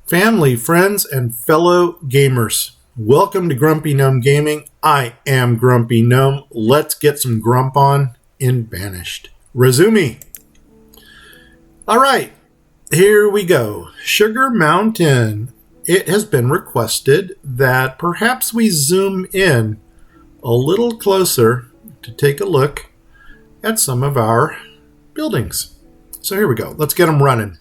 Family, friends, and fellow gamers. Welcome to Grumpy Gnome Gaming. I am Grumpy Gnome. Let's get some grump on in Banished. Resume. All right, here we go. Sugar Mountain. It has been requested that perhaps we zoom in a little closer to take a look at some of our buildings. So here we go. Let's get them running.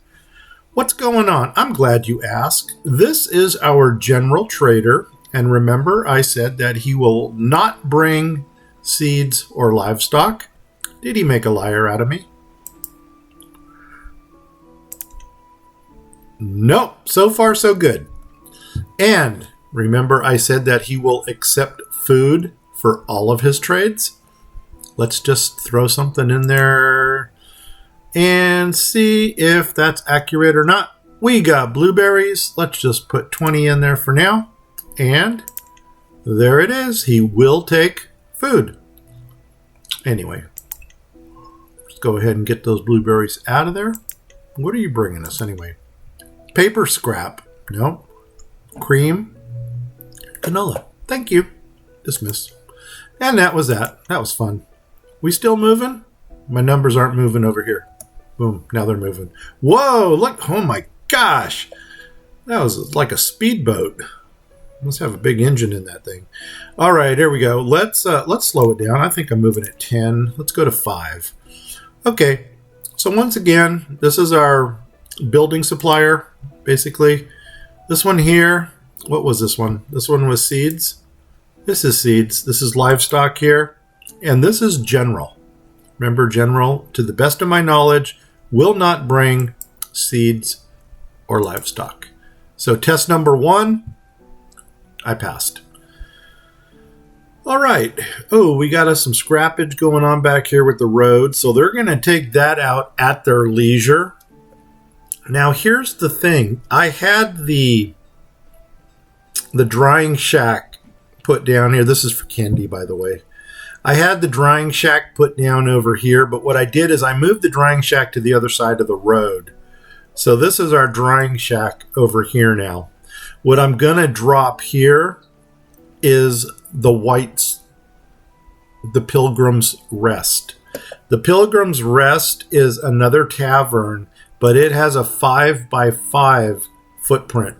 What's going on? I'm glad you asked. This is our general trader. And remember, I said that he will not bring seeds or livestock. Did he make a liar out of me? Nope. So far, so good. And remember, I said that he will accept food for all of his trades. Let's just throw something in there and see if that's accurate or not. We got blueberries. Let's just put 20 in there for now. And there it is. He will take food. Anyway, let's go ahead and get those blueberries out of there. What are you bringing us anyway? Paper scrap. No. Cream. Canola. Thank you. Dismiss. And that was that. That was fun. We still moving? My numbers aren't moving over here. Boom. Now they're moving. Whoa, look. Oh my gosh. That was like a speedboat. Must have a big engine in that thing. All right, here we go. Let's slow it down. I think I'm moving at 10. Let's go to 5. Okay. So once again, this is our building supplier, basically. This one here, what was this one? This one was seeds. This is seeds. This is livestock here. And this is general. Remember, general, to the best of my knowledge, will not bring seeds or livestock. So test number 1, I passed. All right. Oh, we got us some scrappage going on back here with the road. So they're going to take that out at their leisure. Now, here's the thing. I had the drying shack put down here. This is for candy, by the way. I had the drying shack put down over here, but what I did is I moved the drying shack to the other side of the road. So this is our drying shack over here now. What I'm going to drop here is the White's, the Pilgrim's Rest. The Pilgrim's Rest is another tavern, but it has a 5x5 footprint.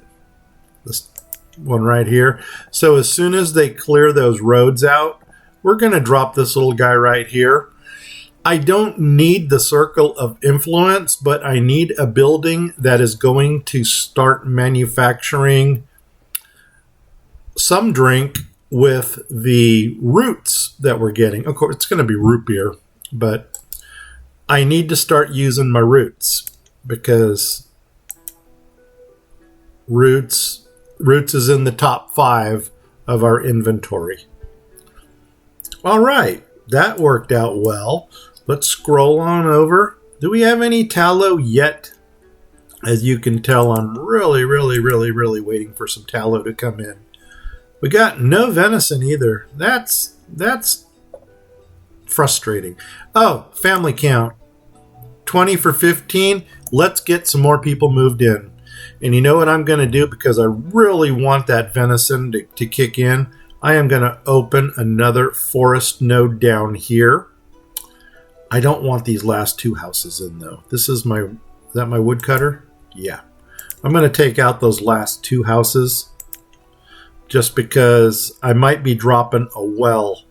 This one right here. So as soon as they clear those roads out, we're going to drop this little guy right here. I don't need the circle of influence, but I need a building that is going to start manufacturing some drink with the roots that we're getting. Of course, it's going to be root beer, but I need to start using my roots because roots is in the top 5 of our inventory. All right, that worked out well. Let's scroll on over. Do we have any tallow yet? As you can tell, I'm really waiting for some tallow to come in. We got no venison either. That's frustrating. Oh, family count. 20 for 15. Let's get some more people moved in. And you know what I'm going to do because I really want that venison to kick in? I am going to open another forest node down here. I don't want these last 2 houses in though. Is that my woodcutter? Yeah. I'm going to take out those last 2 houses just because I might be dropping a well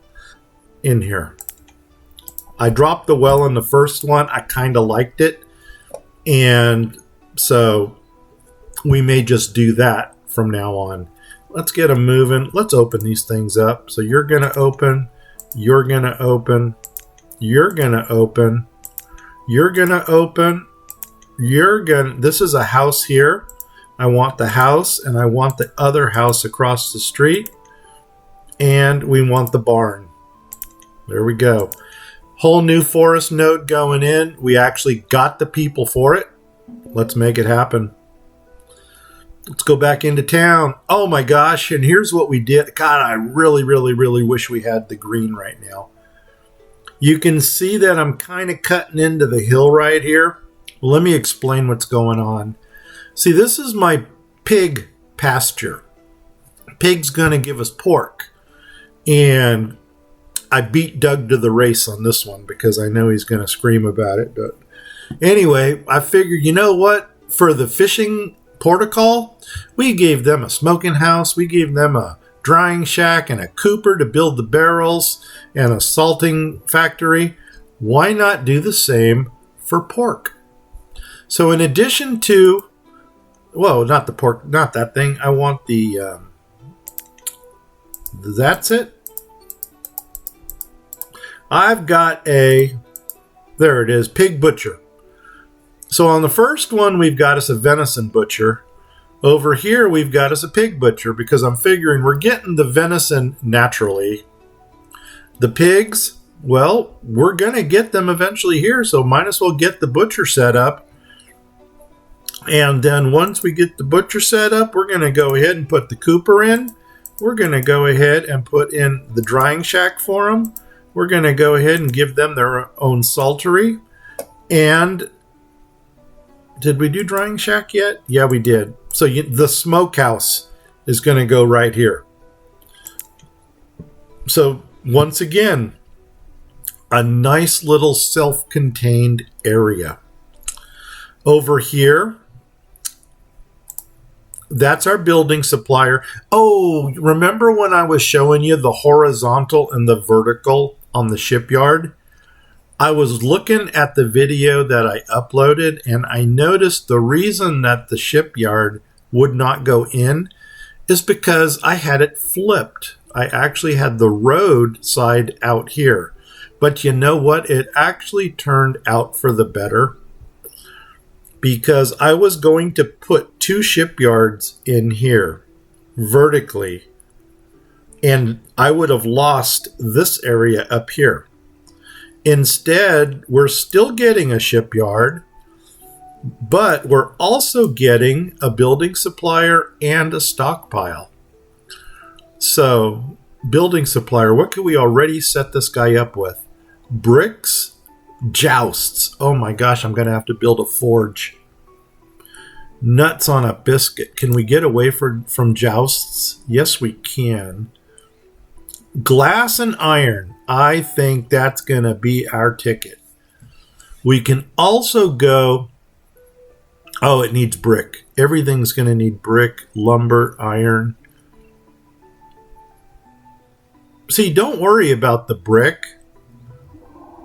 in here. I dropped the well in the first one. I kind of liked it. And so we may just do that from now on. Let's get them moving. Let's open these things up. So you're going to open. You're going to open. You're going to open. You're going to open. This is a house here. I want the house and I want the other house across the street. And we want the barn. There we go. Whole new forest node going in. We actually got the people for it. Let's make it happen. Let's go back into town. Oh my gosh, and here's what we did. God, I really wish we had the green right now. You can see that I'm kind of cutting into the hill right here. Let me explain what's going on. See, this is my pig pasture. Pig's going to give us pork. And I beat Doug to the race on this one because I know he's going to scream about it. But anyway, I figured, you know what? For the fishing protocol, we gave them a smoking house. We gave them a drying shack and a cooper to build the barrels and a salting factory. Why not do the same for pork? So in addition to, well, not the pork, not that thing. I want the, that's it. I've got a, there it is, pig butcher. So on the first one, we've got us a venison butcher. Over here, we've got us a pig butcher because I'm figuring we're getting the venison naturally. The pigs, well, we're going to get them eventually here, so might as well get the butcher set up. And then once we get the butcher set up, we're going to go ahead and put the cooper in. We're going to go ahead and put in the drying shack for them. We're going to go ahead and give them their own saltery. And did we do drying shack yet? Yeah, we did. So the smokehouse is going to go right here. So once again, a nice little self-contained area. Over here, that's our building supplier. Oh, remember when I was showing you the horizontal and the vertical on the shipyard? I was looking at the video that I uploaded and I noticed the reason that the shipyard would not go in is because I had it flipped. I actually had the road side out here. But you know what? It actually turned out for the better because I was going to put 2 shipyards in here vertically and I would have lost this area up here. Instead, we're still getting a shipyard, but we're also getting a building supplier and a stockpile. So, building supplier, what could we already set this guy up with? Bricks, jousts. Oh my gosh, I'm going to have to build a forge. Nuts on a biscuit. Can we get away from jousts? Yes, we can. Glass and iron. I think that's going to be our ticket. We can also go... Oh, it needs brick. Everything's going to need brick, lumber, iron. See, don't worry about the brick.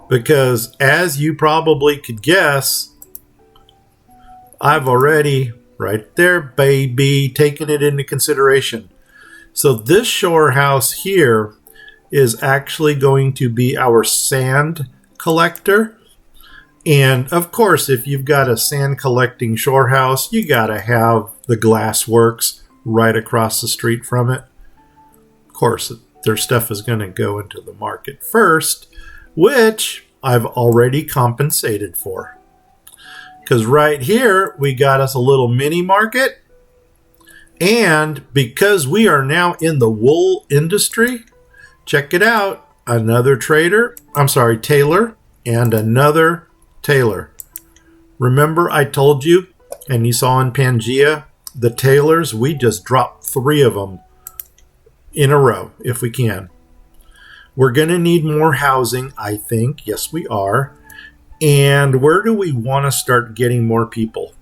Because as you probably could guess, I've already, right there, baby, taken it into consideration. So this shore house here is actually going to be our sand collector. And of course, if you've got a sand collecting shore house, you got to have the glass works right across the street from it. Of course, their stuff is going to go into the market first, which I've already compensated for. Because right here, we got us a little mini market. And because we are now in the wool industry, check it out. Another tailor, and another tailor. Remember I told you, and you saw in Pangea, the tailors, we just dropped 3 of them in a row, if we can. We're going to need more housing, I think. Yes, we are. And where do we want to start getting more people?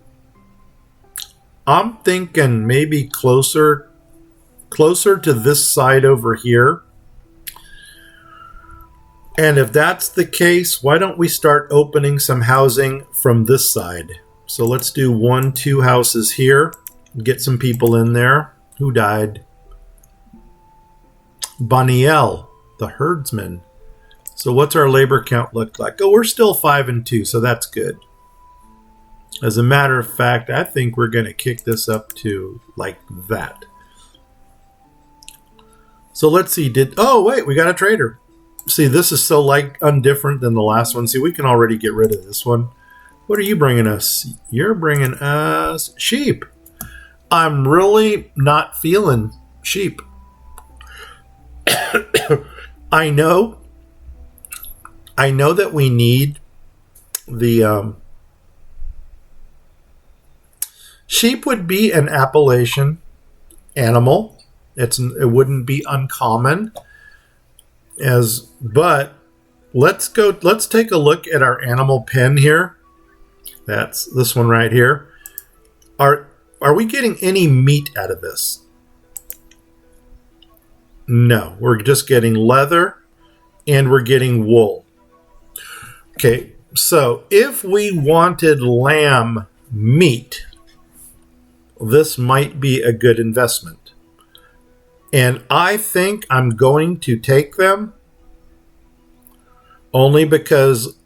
I'm thinking maybe closer to this side over here. And if that's the case, why don't we start opening some housing from this side? So let's do 1, 2 houses here. Get some people in there. Who died? Boniel, the herdsman. So what's our labor count look like? Oh, we're still 5 and 2, so that's good. As a matter of fact, I think we're going to kick this up to like that. So let's see. Oh, wait, we got a trader. See, this is so undifferent than the last one. See, we can already get rid of this one. What are you bringing us? You're bringing us sheep. I'm really not feeling sheep. I know that we need the Sheep would be an Appalachian animal. It wouldn't be uncommon. But let's take a look at our animal pen here. That's this one right here. Are we getting any meat out of this? No, we're just getting leather and we're getting wool. Okay, so if we wanted lamb meat, this might be a good investment. And I think I'm going to take them only because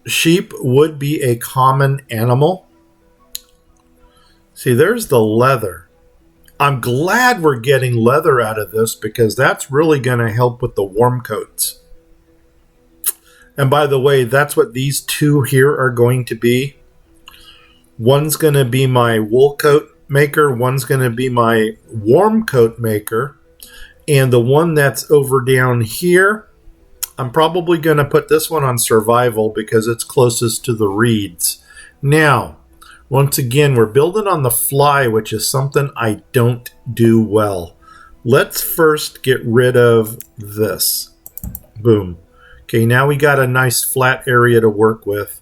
sheep would be a common animal. See, there's the leather. I'm glad we're getting leather out of this because that's really going to help with the warm coats. And by the way, that's what these two here are going to be. One's going to be my wool coat maker. One's going to be my warm coat maker. And the one that's over down here, I'm probably going to put this one on survival because it's closest to the reeds. Now, once again, we're building on the fly, which is something I don't do well. Let's first get rid of this. Boom. Okay, now we got a nice flat area to work with.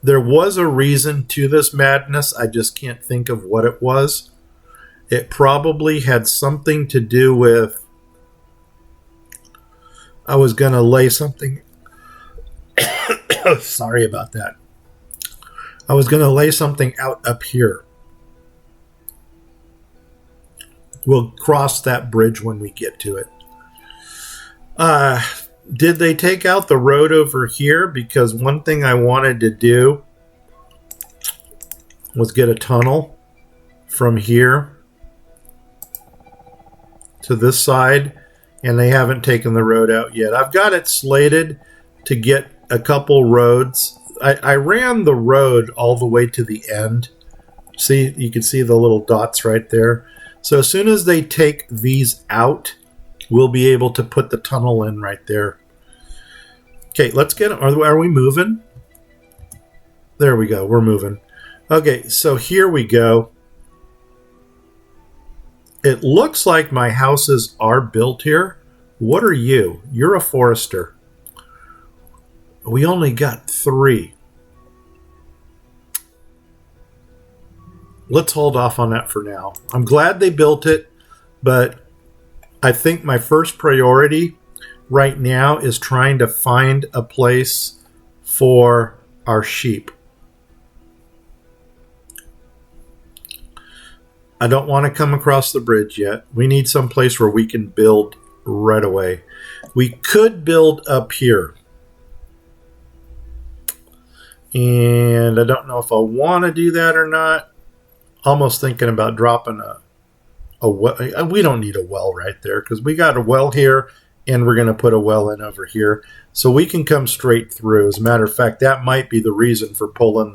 There was a reason to this madness. I just can't think of what it was. It probably had something to do with I was going to lay something. Sorry about that. I was going to lay something out up here. We'll cross that bridge when we get to it. Did they take out the road over here? Because one thing I wanted to do was get a tunnel from here to this side, and they haven't taken the road out yet. I've got it slated to get a couple roads. I ran the road all the way to the end. See, you can see the little dots right there. So as soon as they take these out, we'll be able to put the tunnel in right there. Okay, let's get, are we moving? There we go, we're moving. Okay, so here we go. It looks like my houses are built here. What are you? You're a forester. We only got 3. Let's hold off on that for now. I'm glad they built it, but I think my first priority right now is trying to find a place for our sheep. I don't want to come across the bridge yet. We need some place where we can build right away. We could build up here. And I don't know if I want to do that or not. Almost thinking about dropping a well. We don't need a well right there because we got a well here and we're going to put a well in over here. So we can come straight through. As a matter of fact, that might be the reason for pulling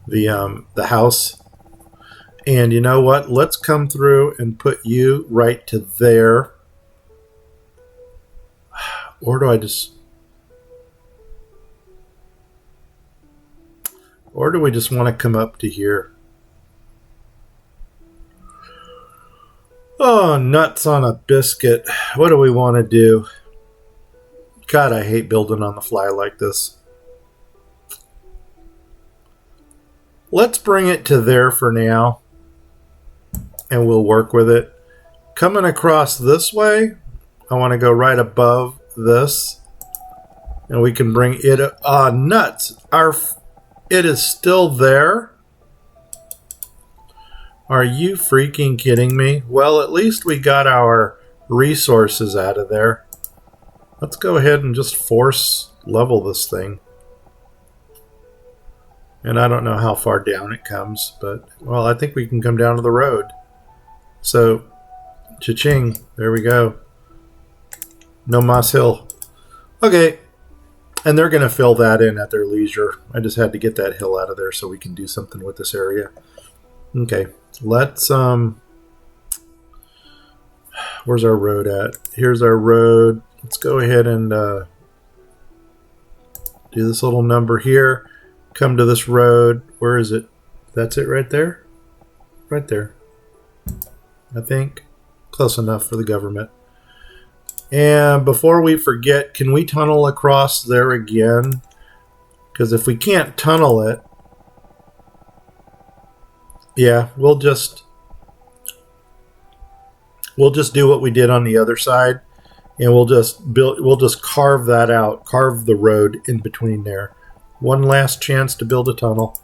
the house. And you know what? Let's come through and put you right to there. Or do I just... Or do we just want to come up to here? Oh, nuts on a biscuit. What do we want to do? God, I hate building on the fly like this. Let's bring it to there for now. And we'll work with it. Coming across this way, I want to go right above this. And we can bring it... nuts! It is still there? Are you freaking kidding me? Well, at least we got our resources out of there. Let's go ahead and just force level this thing. And I don't know how far down it comes, but, well, I think we can come down to the road. So, cha-ching, there we go. Nomads hill. Okay, and they're going to fill that in at their leisure. I just had to get that hill out of there so we can do something with this area. Okay, let's, where's our road at? Here's our road. Let's go ahead and do this little number here. Come to this road. Where is it? That's it right there? Right there. I think. Close enough for the government. And before we forget, can we tunnel across there again? Because if we can't tunnel it, yeah, we'll just do what we did on the other side, and we'll just carve that out, carve the road in between there. One last chance to build a tunnel.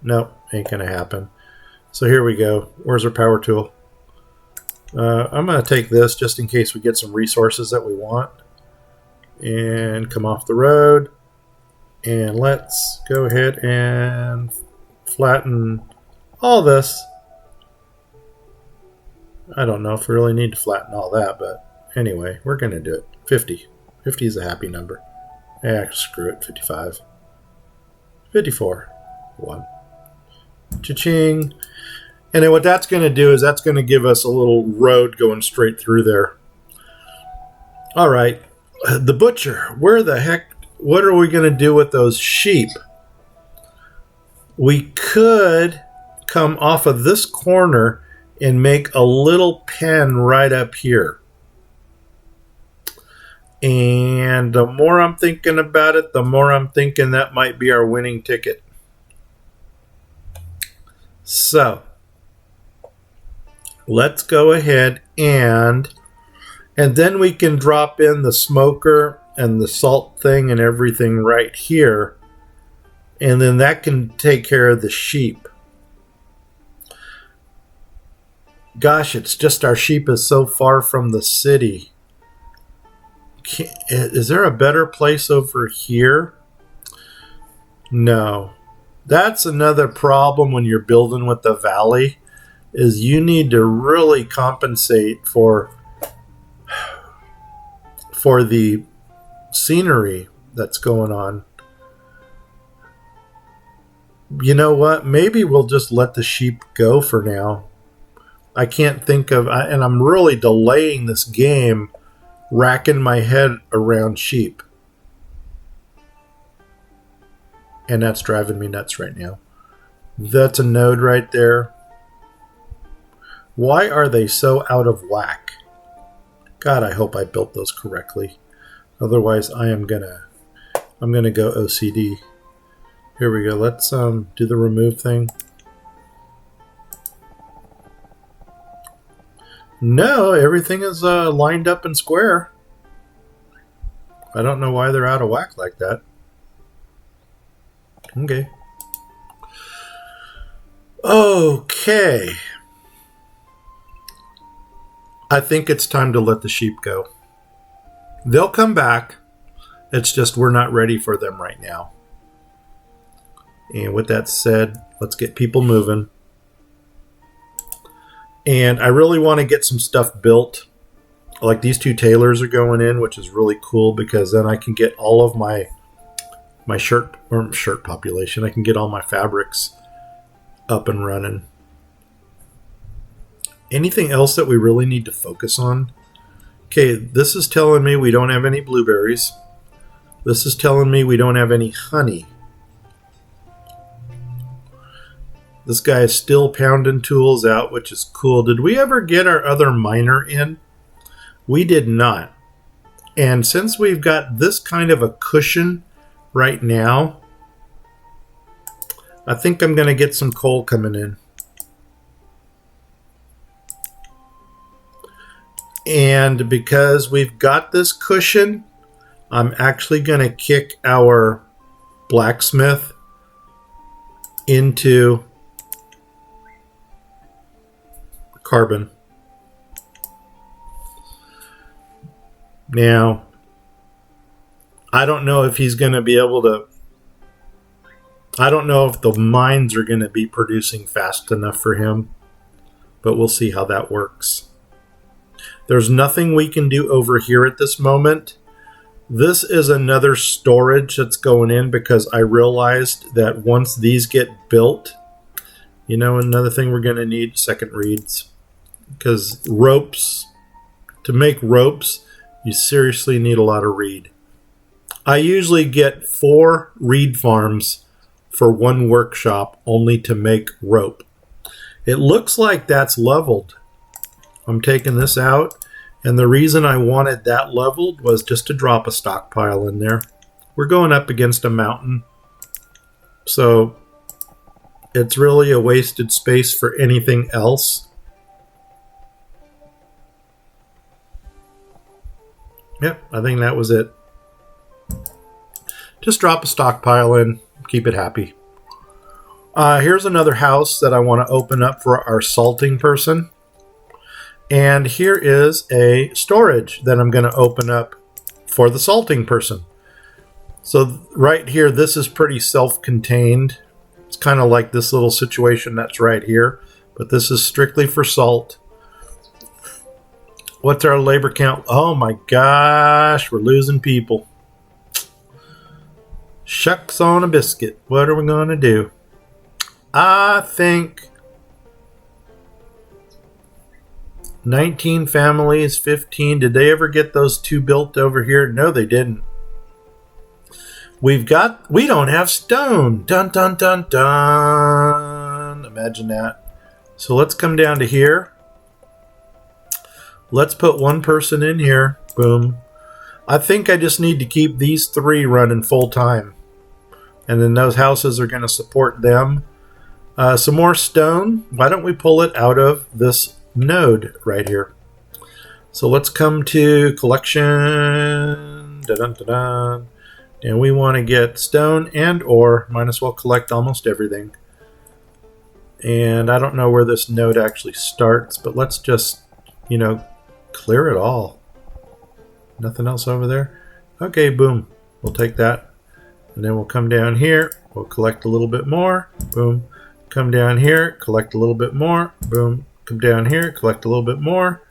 Nope, ain't gonna happen. So here we go. Where's our power tool? I'm gonna take this just in case we get some resources that we want, and come off the road. And let's go ahead and flatten all this. I don't know if we really need to flatten all that, but anyway, we're going to do it. 50. 50 is a happy number. Screw it. 55. 54. 1. Cha-ching. And then what that's going to do is that's going to give us a little road going straight through there. All right. The butcher. Where the heck? What are we going to do with those sheep? We could come off of this corner and make a little pen right up here. And the more I'm thinking about it, the more I'm thinking that might be our winning ticket. So let's go ahead and then we can drop in the smoker and the salt thing and everything right here. And then that can take care of the sheep. Gosh, it's just our sheep is so far from the city. Is there a better place over here? No. That's another problem when you're building with the valley, is you need to really compensate for the scenery that's going on. You know what? Maybe we'll just let the sheep go for now. I can't think of, and I'm really delaying this game, racking my head around sheep. And that's driving me nuts right now. That's a node right there. Why are they so out of whack? God, I hope I built those correctly. Otherwise, I'm gonna go OCD. Here we go. Let's do the remove thing. No, everything is lined up and square. I don't know why they're out of whack like that. Okay. Okay. I think it's time to let the sheep go. They'll come back. It's just we're not ready for them right now. And with that said, let's get people moving. And I really want to get some stuff built. Like these 2 tailors are going in, which is really cool because then I can get all of my shirt population. I can get all my fabrics up and running. Anything else that we really need to focus on? Okay, this is telling me we don't have any blueberries. This is telling me we don't have any honey. This guy is still pounding tools out, which is cool. Did we ever get our other miner in? We did not. And since we've got this kind of a cushion right now, I think I'm going to get some coal coming in. And because we've got this cushion, I'm actually going to kick our blacksmith into carbon. Now, I don't know if he's going to be able to... I don't know if the mines are going to be producing fast enough for him, but we'll see how that works. There's nothing we can do over here at this moment. This is another storage that's going in because I realized that once these get built, you know, another thing we're going to need, second reeds. Because ropes, to make ropes, you seriously need a lot of reed. I usually get 4 reed farms for one workshop only to make rope. It looks like that's leveled. I'm taking this out, and the reason I wanted that leveled was just to drop a stockpile in there. We're going up against a mountain, so it's really a wasted space for anything else. Yep, I think that was it. Just drop a stockpile in, keep it happy. Here's another house that I want to open up for our salting person. And here is a storage that I'm going to open up for the salting person. So right here, this is pretty self-contained. It's kind of like this little situation that's right here. But this is strictly for salt. What's our labor count? Oh my gosh, we're losing people. Shucks on a biscuit. What are we going to do? I think 19 families, 15. Did they ever get those 2 built over here? No, they didn't. We don't have stone. Dun, dun, dun, dun. Imagine that. So let's come down to here. Let's put one person in here. Boom. I think I just need to keep these 3 running full time. And then those houses are going to support them. Some more stone. Why don't we pull it out of this node right here? So let's come to collection. Dun-dun-dun-dun. And we want to get stone and ore. Might as well collect almost everything. And I don't know where this node actually starts, but let's just, clear it all. Nothing else over there? Okay, boom. We'll take that. And then we'll come down here. We'll collect a little bit more. Boom. Come down here. Collect a little bit more. Boom. Come down here. Collect a little bit more.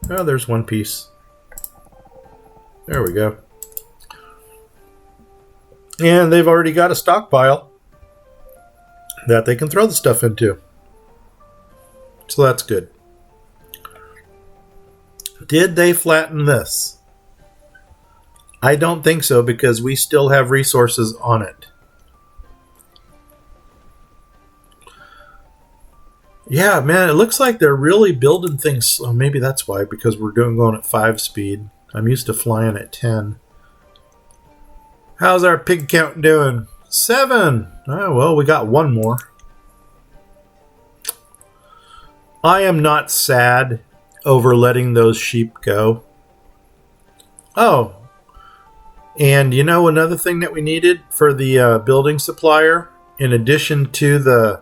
Oh, there's one piece. There we go. And they've already got a stockpile that they can throw the stuff into. So that's good. Did they flatten this? I don't think so, because we still have resources on it. Yeah, man, it looks like they're really building things. Oh, maybe that's why, because we're going at 5 speed. I'm used to flying at 10. How's our pig count doing? 7. Oh, well, we got 1 more. I am not sad over letting those sheep go. Oh, and another thing that we needed for the building supplier, in addition to the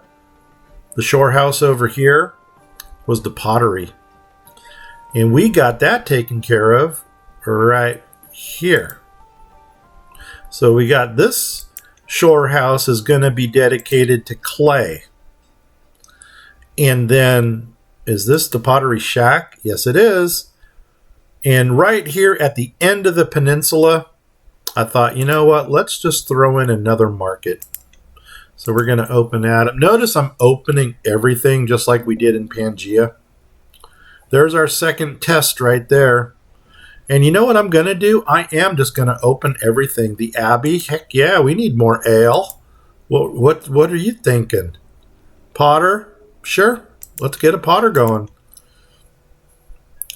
shore house over here, was the pottery. And we got that taken care of right here. So we got this shore house is going to be dedicated to clay. And then, is this the pottery shack? Yes, it is. And right here at the end of the peninsula, I thought, you know what? Let's just throw in another market. So we're going to open that up. Notice I'm opening everything just like we did in Pangea. There's our second test right there. And you know what I'm going to do? I am just going to open everything. The Abbey, heck yeah, we need more ale. What are you thinking? Potter? Sure, let's get a potter going.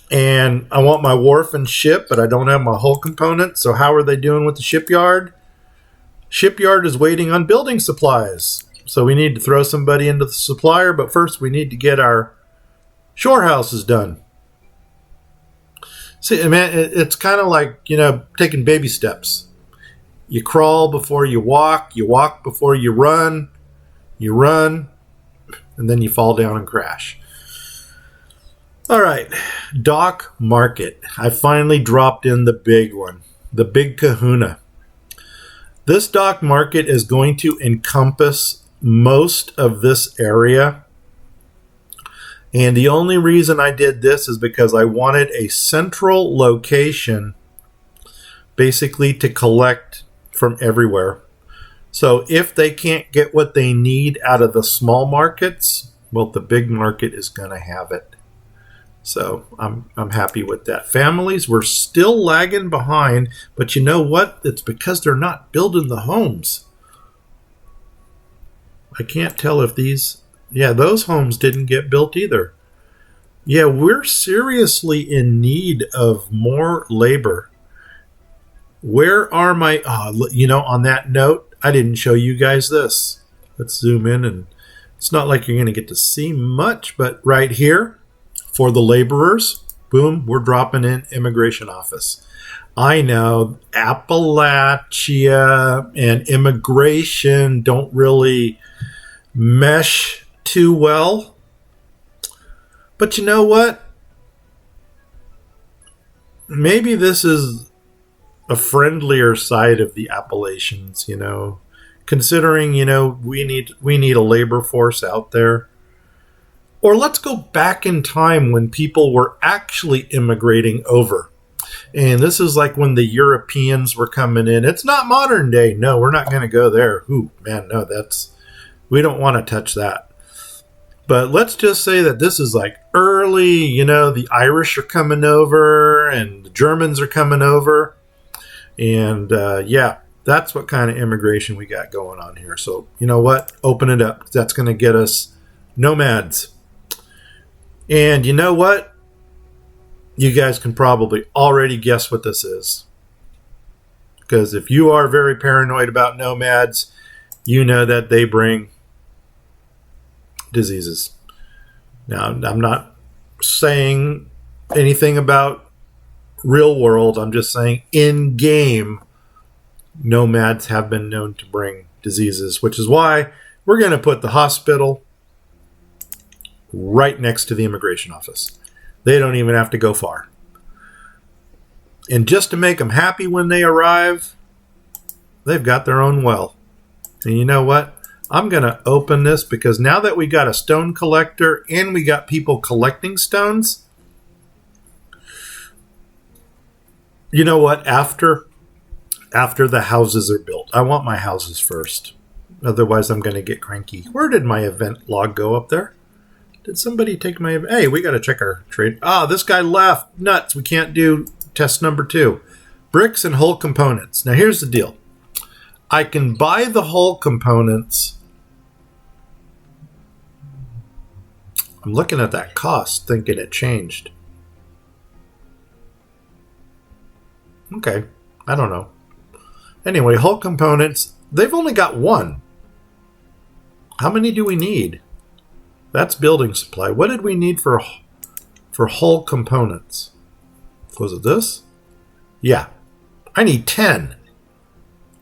And I want my wharf and ship, but I don't have my hull component. So how are they doing with the shipyard? Shipyard is waiting on building supplies. So we need to throw somebody into the supplier, but first we need to get our shore houses done. See, man, it's kind of like, taking baby steps. You crawl before you walk before you run, and then you fall down and crash. All right, dock market. I finally dropped in the big one, the big kahuna. This dock market is going to encompass most of this area. And the only reason I did this is because I wanted a central location basically to collect from everywhere. So if they can't get what they need out of the small markets, well, the big market is going to have it. So I'm happy with that. Families, we're still lagging behind, but you know what? It's because they're not building the homes. I can't tell if these... Yeah, those homes didn't get built either. Yeah, we're seriously in need of more labor. Where are my... on that note, I didn't show you guys this. Let's zoom in, and it's not like you're going to get to see much, but right here, for the laborers, boom, we're dropping in immigration office. I know Appalachia and immigration don't really mesh too well. But you know what? Maybe this is a friendlier side of the Appalachians, considering, we need a labor force out there. Or let's go back in time when people were actually immigrating over. And this is like when the Europeans were coming in. It's not modern day. No, we're not going to go there. Ooh, man, no, we don't want to touch that. But let's just say that this is like early, the Irish are coming over and the Germans are coming over. And that's what kind of immigration we got going on here. So, you know what? Open it up. That's going to get us nomads. And you know what? You guys can probably already guess what this is. Because if you are very paranoid about nomads, you know that they bring diseases. Now, I'm not saying anything about real world. I'm just saying in game, nomads have been known to bring diseases, which is why we're going to put the hospital right next to the immigration office. They don't even have to go far. And just to make them happy when they arrive, they've got their own well. And you know what? I'm going to open this because now that we got a stone collector and we got people collecting stones, you know what? After the houses are built, I want my houses first. Otherwise, I'm going to get cranky. Where did my event log go up there? Did somebody take my... Hey, we got to check our trade. This guy left. Nuts. We can't do test number 2. Bricks and hull components. Now, here's the deal. I can buy the hull components. I'm looking at that cost, thinking it changed. Okay. I don't know. Anyway, hull components. They've only got one. How many do we need? That's building supply. What did we need for hull components? Was it this? Yeah. I need 10.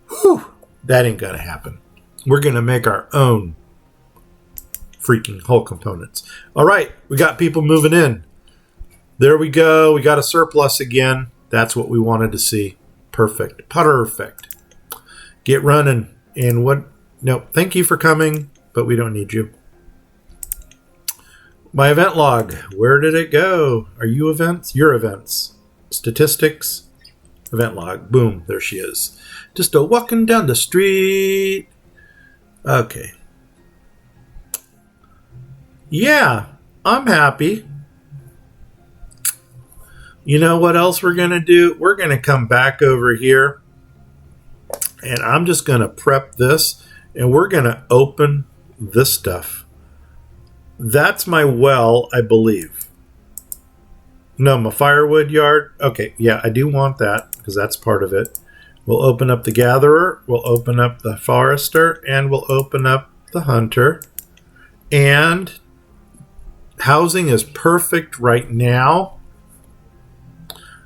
Whew. That ain't going to happen. We're going to make our own freaking hull components. All right. We got people moving in. There we go. We got a surplus again. That's what we wanted to see. Perfect. Perfect. Get running. And what? No, thank you for coming, but we don't need you. My event log. Where did it go? Are you events? Your events. Statistics. Event log. Boom. There she is. Just a walking down the street. Okay. Yeah. I'm happy. You know what else we're going to do? We're going to come back over here. And I'm just going to prep this. And we're going to open this stuff. That's my well, I believe. No, my firewood yard. Okay, yeah, I do want that because that's part of it. We'll open up the gatherer. We'll open up the forester. And we'll open up the hunter. And housing is perfect right now.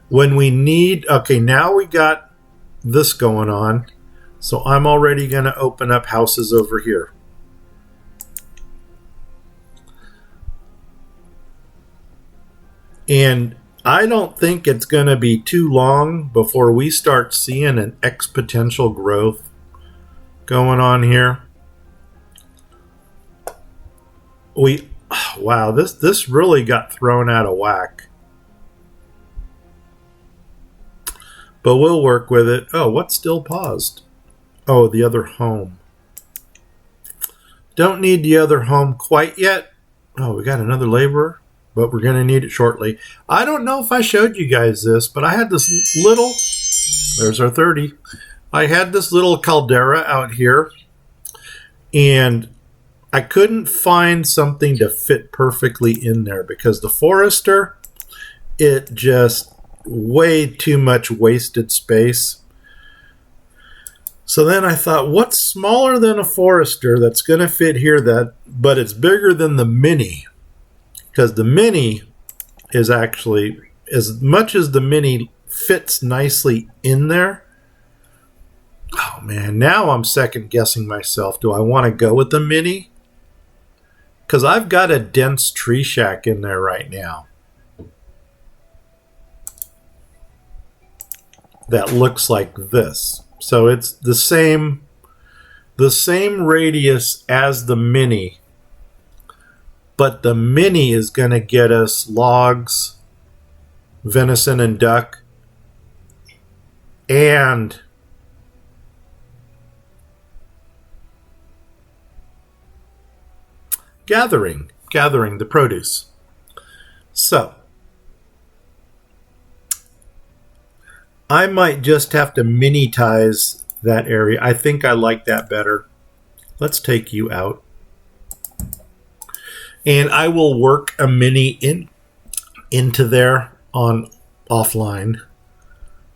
When we need... Okay, now we got this going on. So I'm already going to open up houses over here. And I don't think it's going to be too long before we start seeing an exponential growth going on here. Wow, this really got thrown out of whack. But we'll work with it. Oh, what's still paused? Oh, the other home. Don't need the other home quite yet. Oh, we got another laborer. But we're going to need it shortly. I don't know if I showed you guys this, but I had this little... There's our 30. I had this little caldera out here. And I couldn't find something to fit perfectly in there because the Forester, it just way too much wasted space. So then I thought, what's smaller than a Forester that's going to fit here, but it's bigger than the Mini? Because the Mini is actually, as much as the Mini fits nicely in there, oh man, now I'm second guessing myself. Do I want to go with the Mini? Because I've got a dense tree shack in there right now that looks like this. So it's the same radius as the Mini, but the Mini is going to get us logs, venison and duck, and gathering the produce. So I might just have to minitize that area. I think I like that better. Let's take you out. And I will work a mini into there on offline.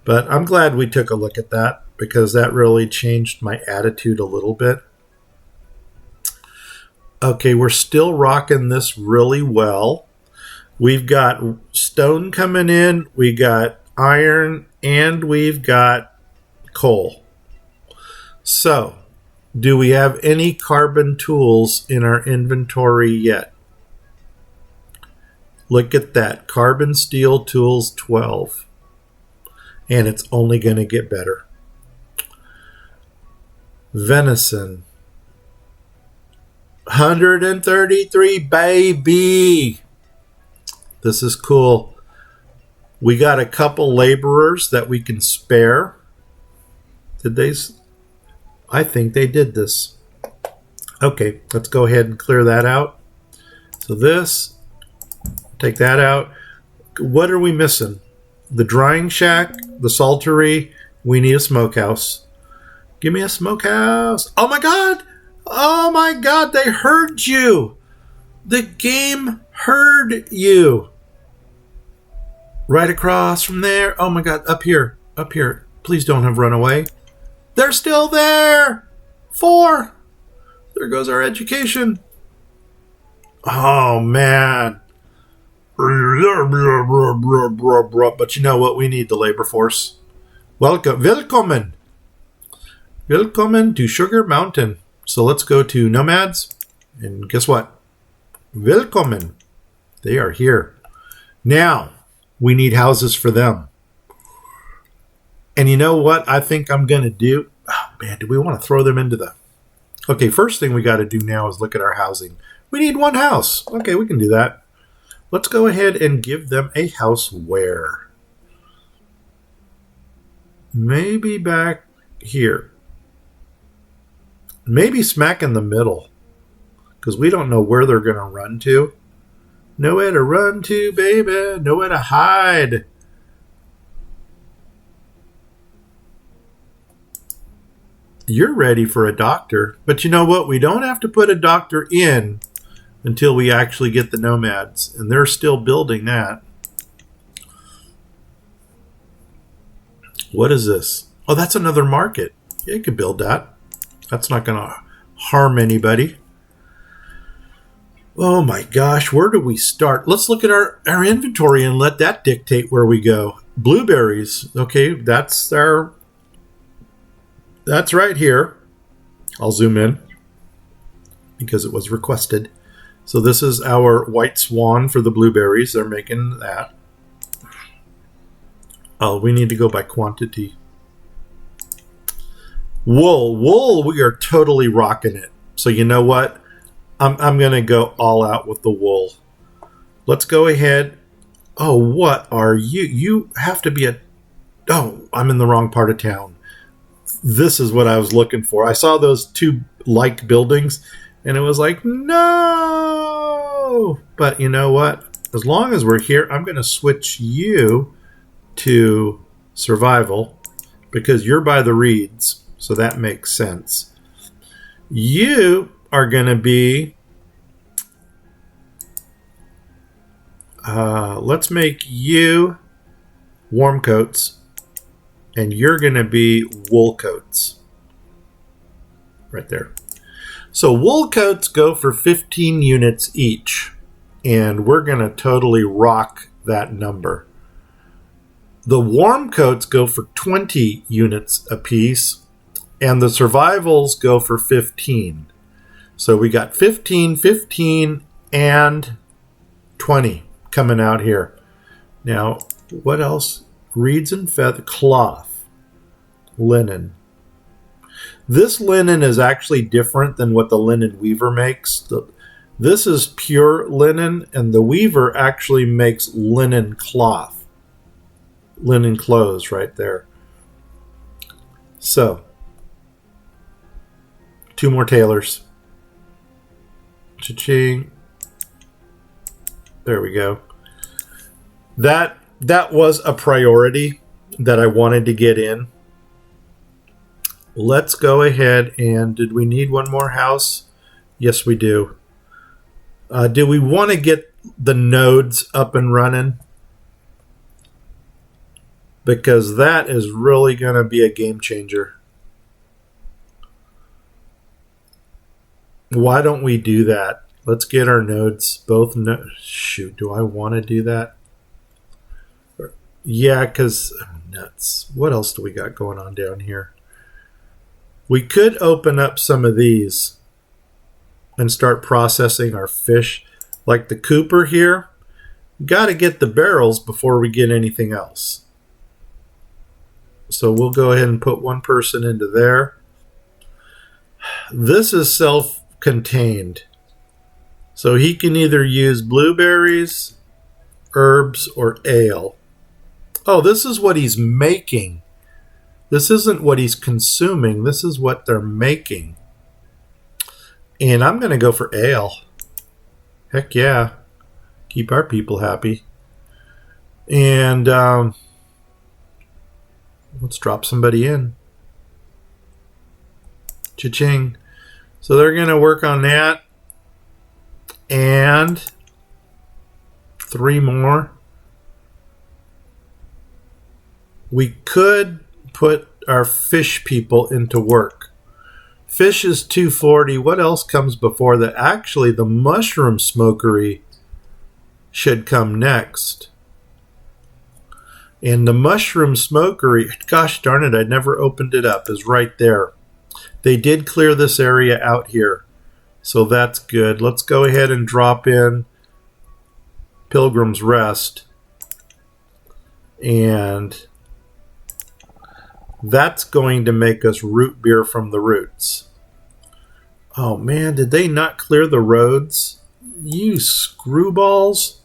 But I'm glad we took a look at that because that really changed my attitude a little bit. Okay, we're still rocking this really well. We've got stone coming in, we got iron, and we've got coal. So, do we have any carbon tools in our inventory yet? Look at that, carbon steel tools 12. And it's only going to get better. Venison. 133, baby. This is cool. We got a couple laborers that we can spare. Did they? I think they did this. Okay, let's go ahead and clear that out. So this, take that out. What are we missing? The drying shack, the saltery. We need a smokehouse. Give me a smokehouse. Oh my God. Oh my God, they heard you. The game heard you. Right across from there. Oh my God, up here. Up here. Please don't have run away. They're still there. 4. There goes our education. Oh man. But you know what? We need the labor force. Willkommen. Willkommen to Sugar Mountain. So let's go to Nomads. And guess what? Willkommen. They are here. Now, we need houses for them. And you know what I think I'm going to do? Oh, man, do we want to throw them into the... Okay, first thing we got to do now is look at our housing. We need one house. Okay, we can do that. Let's go ahead and give them a house where? Maybe back here. Maybe smack in the middle. Because we don't know where they're going to run to. Nowhere to run to, baby. Nowhere to hide. You're ready for a doctor. But you know what? We don't have to put a doctor in until we actually get the Nomads. And they're still building that. What is this? Oh, that's another market. Yeah, you could build that. That's not going to harm anybody. Oh my gosh, where do we start? Let's look at our inventory and let that dictate where we go. Blueberries. Okay, that's right here. I'll zoom in because it was requested. So this is our white swan for the blueberries. They're making that. Oh, we need to go by quantity. Wool, we are totally rocking it. So you know what? I'm going to go all out with the wool. Let's go ahead. Oh, what are you? You have to be a... Oh, I'm in the wrong part of town. This is what I was looking for. I saw those two like buildings, and it was like, no! But you know what? As long as we're here, I'm going to switch you to survival because you're by the reeds. So that makes sense. You are going to be, let's make you warm coats, and you're going to be wool coats. Right there. So wool coats go for 15 units each, and we're going to totally rock that number. The warm coats go for 20 units apiece, and the survivals go for 15. So we got 15, 15, and 20 coming out here. Now, what else? Reeds and feather, cloth, linen. This linen is actually different than what the linen weaver makes. This is pure linen, and the weaver actually makes linen cloth. Linen clothes right there. So, 2 more tailors. Cha-ching. There we go. That was a priority that I wanted to get in. Let's go ahead and, did we need one more house? Yes, we do. Do we want to get the nodes up and running? Because that is really going to be a game changer. Why don't we do that? Let's get our nodes both. Shoot, do I want to do that? Yeah, because nuts. What else do we got going on down here? We could open up some of these and start processing our fish. Like the Cooper here. Got to get the barrels before we get anything else. So we'll go ahead and put one person into there. This is self-contained. So he can either use blueberries, herbs, or ale. Oh, this is what he's making. This isn't what he's consuming. This is what they're making. And I'm going to go for ale. Heck yeah. Keep our people happy. And let's drop somebody in. Cha-ching. So they're going to work on that. And 3 more. We could put our fish people into work. Fish is 240. What else comes before that? Actually, the mushroom smokery should come next. And the mushroom smokery, gosh darn it, I never opened it up, is right there. They did clear this area out here. So that's good. Let's go ahead and drop in Pilgrim's Rest. And that's going to make us root beer from the roots. Oh man, did they not clear the roads? You screwballs.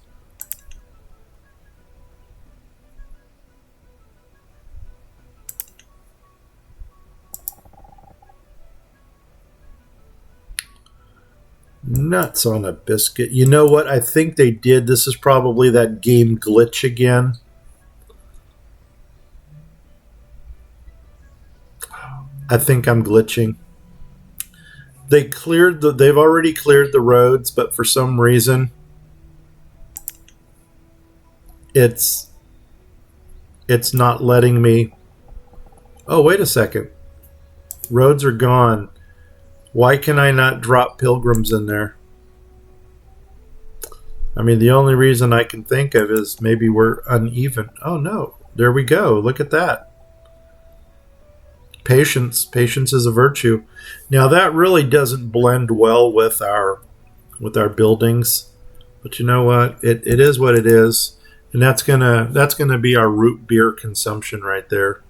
Nuts on a biscuit. You know what? I think they did. This is probably that game glitch again. I think I'm glitching. They've already cleared the roads, but for some reason it's not letting me. Oh, wait a second. Roads are gone. Why can I not drop pilgrims in there? I mean, the only reason I can think of is maybe we're uneven. Oh, no. There we go. Look at that. Patience. Patience is a virtue. Now, that really doesn't blend well with our buildings. But you know what? It is what it is. And that's gonna be our root beer consumption right there.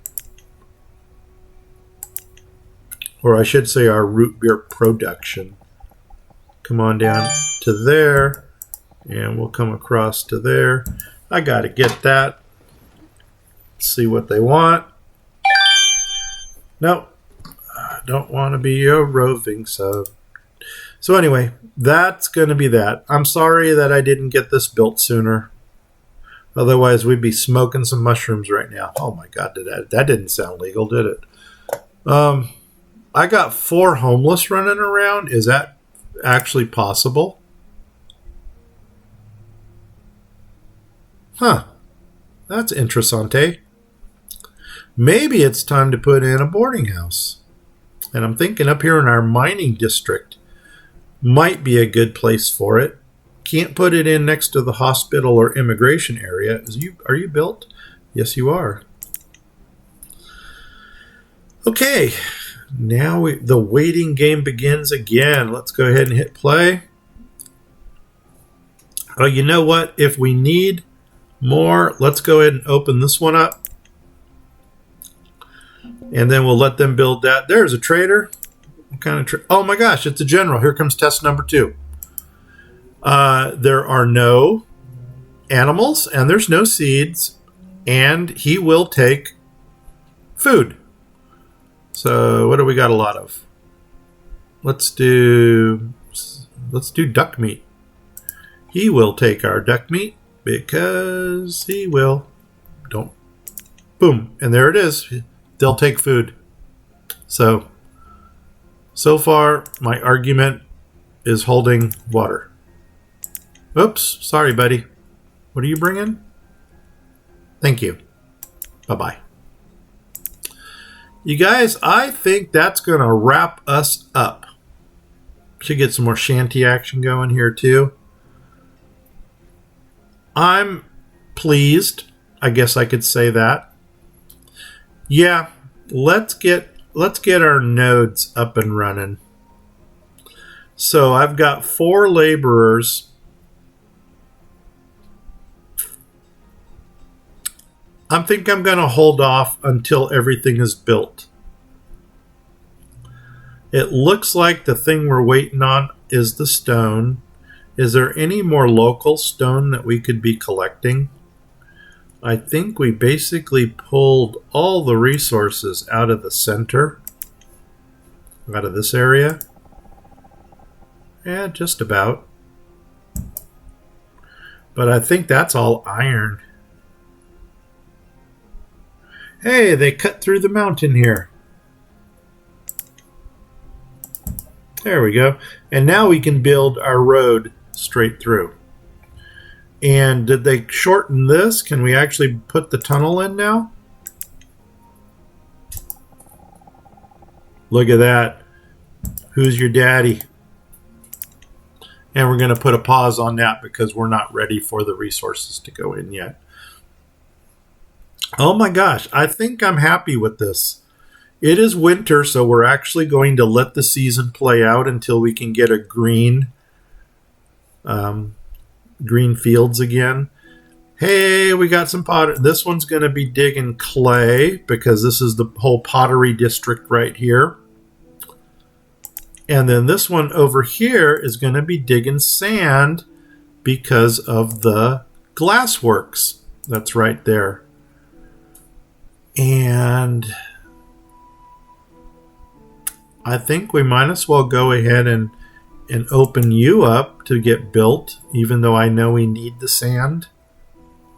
Or I should say our root beer production. Come on down to there. And we'll come across to there. I got to get that. See what they want. Nope. I don't want to be a roving sub. So anyway, that's going to be that. I'm sorry that I didn't get this built sooner. Otherwise, we'd be smoking some mushrooms right now. Oh my God, that didn't sound legal, did it? I got 4 homeless running around. Is that actually possible? Huh. That's interessante. Maybe it's time to put in a boarding house. And I'm thinking up here in our mining district might be a good place for it. Can't put it in next to the hospital or immigration area. Are you built? Yes, you are. Okay, now the waiting game begins again. Let's go ahead and hit play. Oh, you know what? If we need more, let's go ahead and open this one up. And then we'll let them build that. There's a trader. What kind of oh my gosh, it's a general. Here comes test number 2. There are no animals and there's no seeds. And he will take food. So what do we got a lot of? Let's do duck meat. He will take our duck meat because he will. Don't. Boom. And there it is. They'll take food. So far, my argument is holding water. Oops. Sorry, buddy. What are you bringing? Thank you. Bye-bye. You guys, I think that's going to wrap us up. Should get some more shanty action going here, too. I'm pleased. I guess I could say that. Yeah, let's get our nodes up and running. So I've got 4 laborers. I think I'm going to hold off until everything is built. It looks like the thing we're waiting on is the stone. Is there any more local stone that we could be collecting? I think we basically pulled all the resources out of the center, out of this area. Yeah, just about. But I think that's all iron. Hey, they cut through the mountain here. There we go. And now we can build our road straight through. And did they shorten this? Can we actually put the tunnel in now? Look at that. Who's your daddy? And we're going to put a pause on that because we're not ready for the resources to go in yet. Oh my gosh, I think I'm happy with this. It is winter, so we're actually going to let the season play out until we can get a green fields again. Hey, we got some pottery. This one's going to be digging clay because this is the whole pottery district right here. And then this one over here is going to be digging sand because of the glassworks. That's right there. And I think we might as well go ahead and open you up to get built, even though I know we need the sand.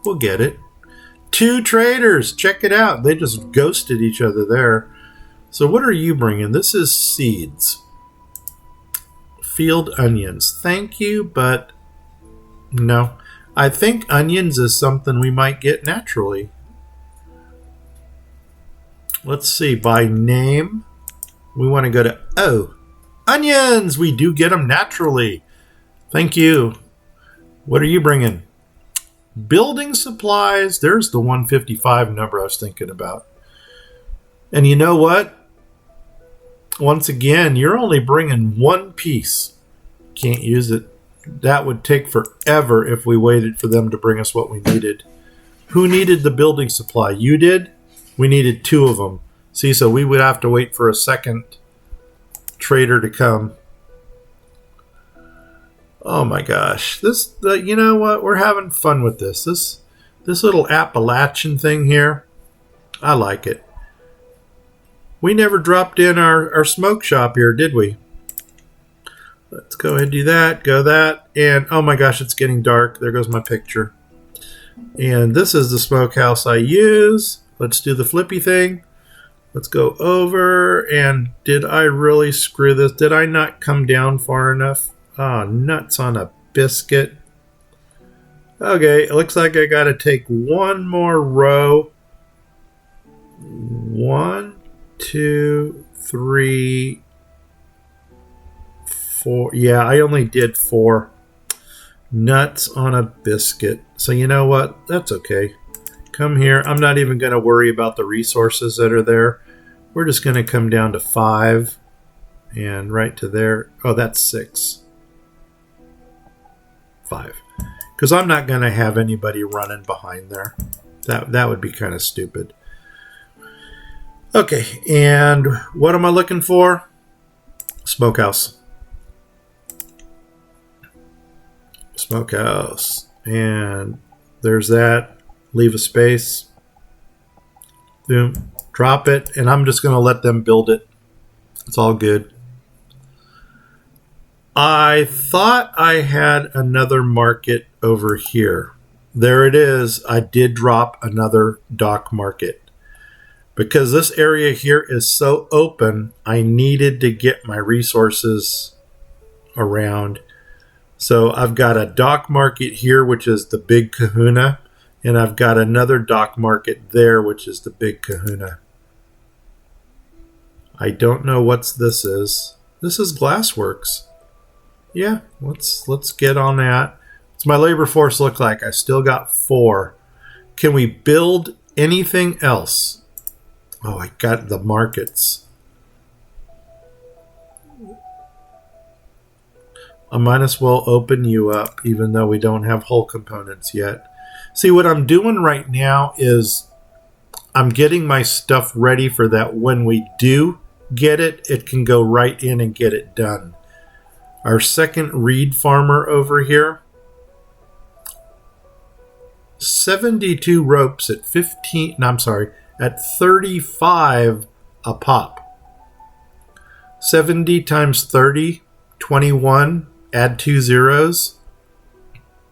We'll get it. 2 traders. Check it out. They just ghosted each other there. So what are you bringing? This is seeds. Field onions. Thank you, but no. I think onions is something we might get naturally. Let's see. By name, we want to go to, onions! We do get them naturally. Thank you. What are you bringing? Building supplies. There's the 155 number I was thinking about. And you know what? Once again, you're only bringing 1 piece. Can't use it. That would take forever if we waited for them to bring us what we needed. Who needed the building supply? You did? We needed 2 of them. See, so we would have to wait for a second trader to come. Oh my gosh. You know what? We're having fun with this. This little Appalachian thing here, I like it. We never dropped in our smoke shop here, did we? Let's go ahead and do that. Go that. And oh my gosh, it's getting dark. There goes my picture. And this is the smokehouse I use. Let's do the flippy thing. Let's go over. And did I really screw this? Did I not come down far enough? Oh, nuts on a biscuit. Okay, it looks like I gotta take one more row. 1, 2, 3, 4. Yeah, I only did 4. Nuts on a biscuit. So you know what? That's okay. Come here. I'm not even going to worry about the resources that are there. We're just going to come down to 5 and right to there. Oh, that's 6. 5. Because I'm not going to have anybody running behind there. That would be kind of stupid. Okay, and what am I looking for? Smokehouse. Smokehouse. And there's that. Leave a space. Boom. Drop it. And I'm just going to let them build it. It's all good. I thought I had another market over here. There it is. I did drop another dock market. Because this area here is so open, I needed to get my resources around. So I've got a dock market here, which is the Big Kahuna. And I've got another dock market there, which is the Big Kahuna. I don't know what this is. This is Glassworks. Yeah, let's get on that. What's my labor force look like? I still got 4. Can we build anything else? Oh, I got the markets. I might as well open you up, even though we don't have hull components yet. See, what I'm doing right now is I'm getting my stuff ready for that. When we do get it, it can go right in and get it done. Our second reed farmer over here, 72 ropes at 15, no, I'm sorry, at 35 a pop. 70 times 30, 21, add 2 zeros,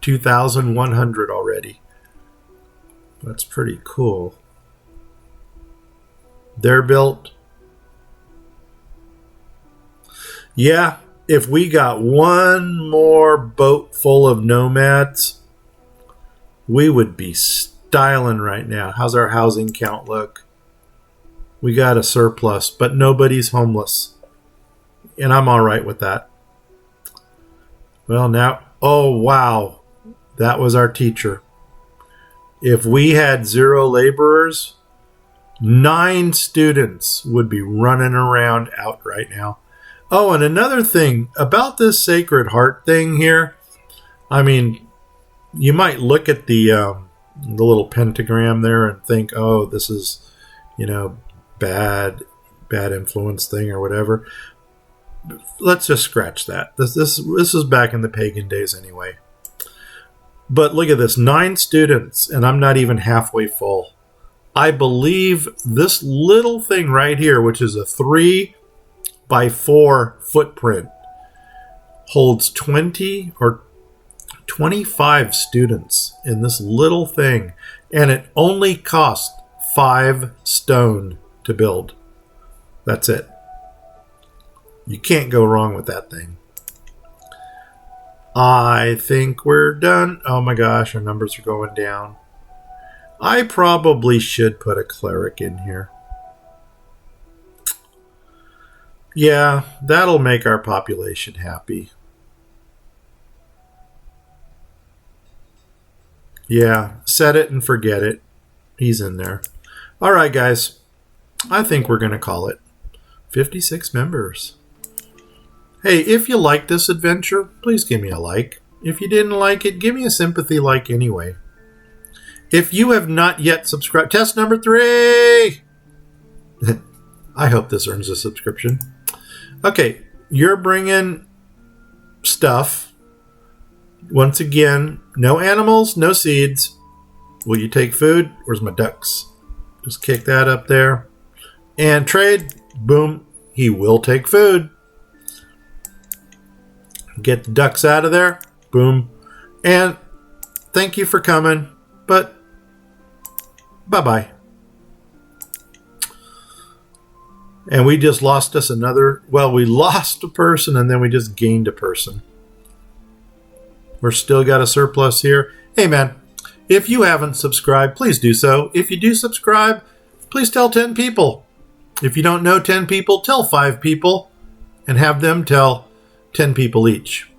2,100 already. That's pretty cool. They're built. Yeah, if we got one more boat full of nomads, we would be styling right now. How's our housing count look? We got a surplus, but nobody's homeless. And I'm all right with that. Well, now, oh, wow. That was our teacher. If we had 0 laborers, 9 students would be running around out right now. Oh, and another thing about this Sacred Heart thing here. I mean, you might look at the little pentagram there and think, oh, this is, bad influence thing or whatever. Let's just scratch that. This is back in the pagan days anyway. But look at this, 9 students, and I'm not even halfway full. I believe this little thing right here, which is a 3x4 footprint, holds 20 or 25 students in this little thing, and it only cost 5 stone to build. That's it. You can't go wrong with that thing. I think we're done. Oh my gosh, our numbers are going down. I probably should put a cleric in here. Yeah, that'll make our population happy. Yeah, set it and forget it. He's in there. All right, guys. I think we're going to call it 56 members. Hey, if you liked this adventure, please give me a like. If you didn't like it, give me a sympathy like anyway. If you have not yet subscribed, test number 3! I hope this earns a subscription. Okay, you're bringing stuff. Once again, no animals, no seeds. Will you take food? Where's my ducks? Just kick that up there. And trade. Boom. He will take food. Get the ducks out of there. Boom. And thank you for coming. But bye-bye. And we just lost us another... Well, we lost a person and then we just gained a person. We're still got a surplus here. Hey, man, if you haven't subscribed, please do so. If you do subscribe, please tell 10 people. If you don't know 10 people, tell 5 people and have them tell 10 people each.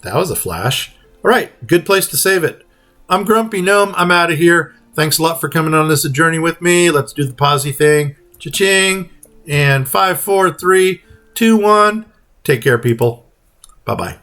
That was a flash. All right, good place to save it. I'm Grumpy Gnome. I'm out of here. Thanks a lot for coming on this journey with me. Let's do the posy thing. Cha-ching. And 5, 4, 3, 2, 1. Take care, people. Bye-bye.